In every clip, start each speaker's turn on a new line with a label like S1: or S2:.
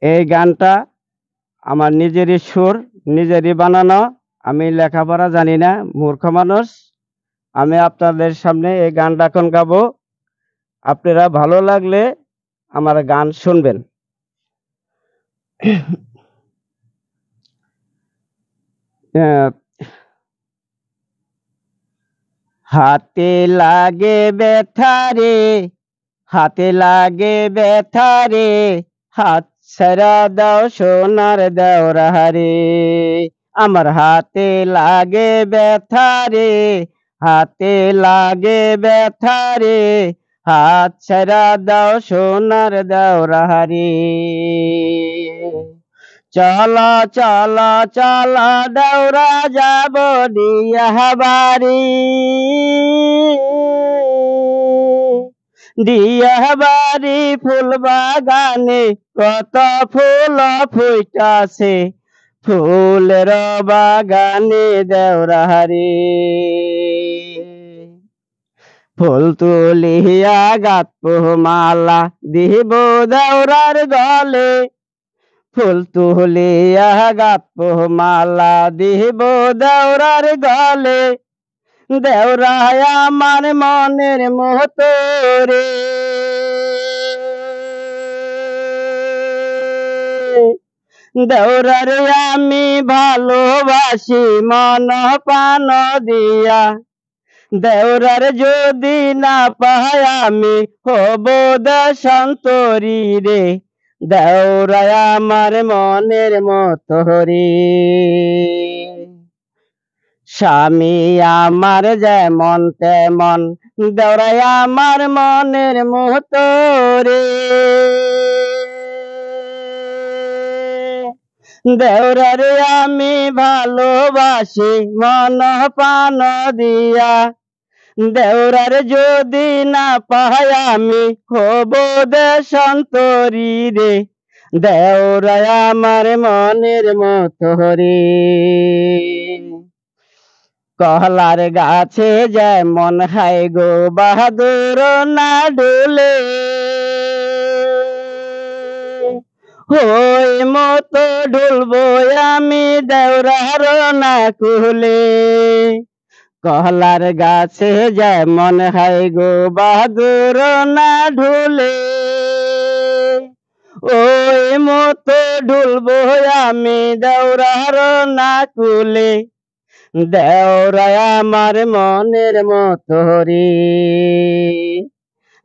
S1: এই গানটা আমার নিজেরই সুর, নিজেরই বানানো। আমি লেখাপড়া জানি না, মূর্খ মানুষ। আমি আপনাদের সামনে এই গানটা এখন গাবো। আপনারা ভালো লাগলে আমার গান শুনবেন। আহ, হাতে লাগে ব্যথা রে, হাতে লাগে ব্যথা রে, হাত ছাড়া দাও সোনার দেওরা রে। আমার হাতে লাগে ব্যথা রে, হাতে লাগে ব্যথা রে, হাত ছাড়া দাও সোনার দেওরা রে। চলো চলো চলো দেওরা যাব দিয়া বাড়ি, দিয়া বাড়ি ফুল বাগানে কত ফুল ফুটাছে, ফুলের বাগানে দেওরা রে। ফুল তুলিয়া গাঁথবো মালা দিব দেওরার গলে, ফুল তুলিয়া গাঁথবো মালা দিব দেওরার গলে। দেওরায় আমার মনের মতো রে, দেওরারে আমি ভালোবাসি মন প্রাণ দিয়া। দেওরার যদি না পাই আমি হব দেশান্তরী রে, দেওরায় আমার মনের মতো রে। স্বামী আমার যেমন তেমন, দেওরায় আমার মনের মতো রে। দেওরারে আমি ভালোবাসি মন প্রাণ দিয়া। দেওরার যদি না পাই আমি হব দেশান্তরী রে, দেওরায় আমার মনের মতো রে। কহলার গাছে যেমন হাই গো বাহাদুর না ডুলে, ওই মতো ডুলবো আমি দেওরার না কুলে। কহলার গাছে যেমন হাই গো বাহাদুর না ঢুলে, ওই মতো ডুলবো আমি দেওরার না কুলে। দেওরায় আমার মনের মতো রে,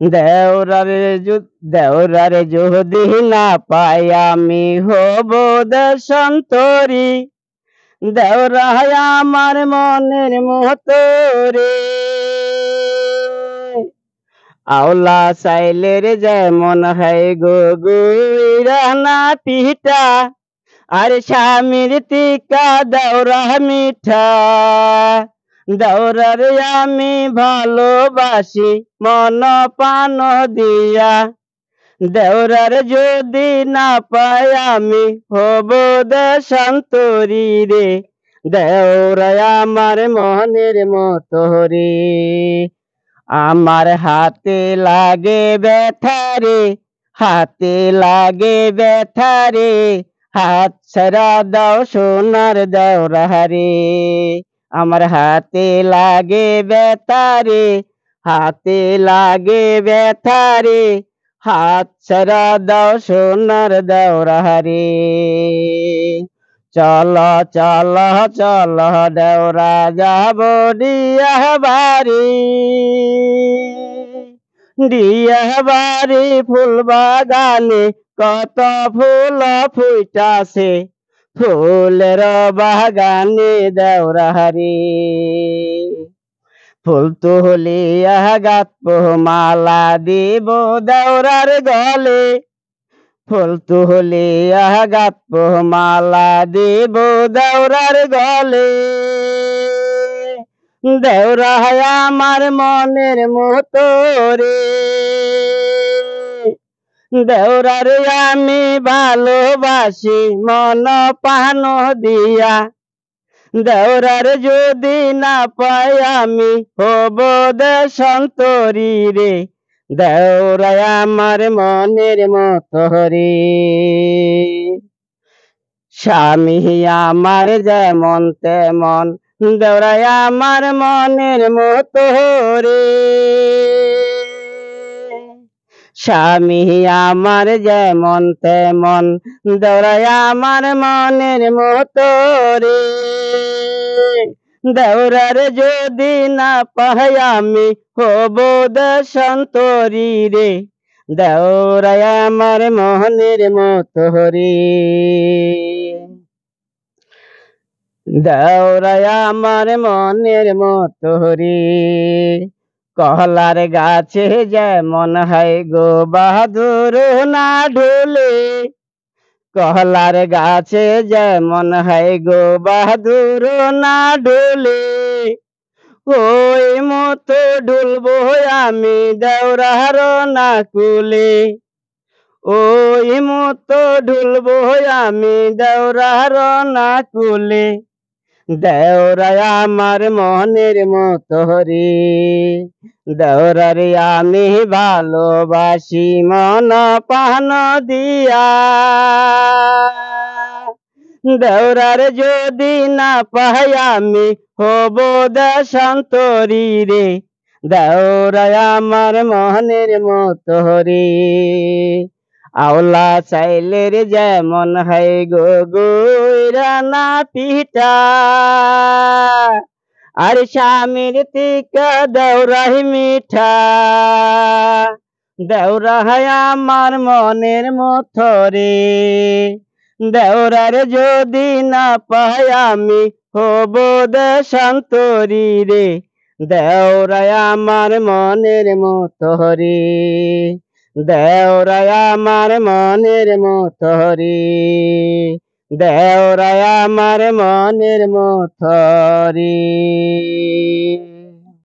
S1: দেওরারে যদি না পাই আমি হব দেশান্তরী, দেওরায় আমার মনের মতো রে। আওলা চাইলের যেমন হয় গো গুইরা না পিঠা, আর স্বামীর টিকা দেওরা মিঠা। দেওরারে আমি ভালোবাসি মন প্রাণ দিয়া। দেওরার যদি না পাই আমি হব দেশান্তরী রে, দেওরায় আমার মনের মতো রে। আমার হাতে লাগে ব্যথা রে, হাতে লাগে ব্যথা রে, হাত ছাড়া দাও সোনার দেওরা রে। আমার হাতে লাগে ব্যথা রে, হাতে লাগে ব্যথা রে, হাত ছাড়া দাও সোনার দেওরা রে। চলো চলো চলো দেওরা যাব দিয়া বাড়ি, দিয়া বাড়ি ফুল বাগানে কত ফুল ফুটাছে, ফুলের বাগানে দেওরা রে। ফুল তুলিয়া গাঁথবো মালা দিব দেওরার গলে, ফুল তুলিয়া গাঁথবো মালা দিব দেওরার গলে। দেওরায় আমার মনের মতো রে, দেওরারে আমি ভালোবাসি মন প্রাণ দিয়া। দেওরার যদি না পাই আমি হব দেশান্তরী রে, দেওরায় আমার মনের মতো রে। স্বামী আমার যেমন তেমন, দেওরাই আমার মনের মতো রে। স্বামী আমার যেমন তেমন, দেওরাই আমার মনের মতো রে। দেওরার যদি না পাই আমি হব দেশান্তরী রে। দেওরাই আমার মনের মতো রে। দেওরাই আমার মনের মতো রে। কহলার গাছে যেমন হয় গো বাহাদুর না ঢোলে, কহলার গাছে যেমন হয় গো বাহাদুর না ঢোলে, ওই মতো ঢুলবো আমি দেওরার না কুলে। ওই মতো ঢুলবো আমি দেওরার না কুলে। দেওরাই আমার মনের মতো রে। দেওরারে আমি ভালোবাসি মন প্রাণ দিয়া। দেওরার যদি না পাই আমি হব দেশান্তরী রে। দেওরাই আমার মনের মতো রে। আওলা চাইলের যেমন হয় গো গুইরা না পিঠা, আর স্বামীর টিকা দেওরাই মিঠা। দেওরাই আমার মনের মতো রে। দেওরার যদি না পাই আমি হব দেশান্তরী রে। দেওরাই আমার মনের মতো রে। দেওরাই আমার মনের মতো রে। দেওরাই আমার মনের মতো রে।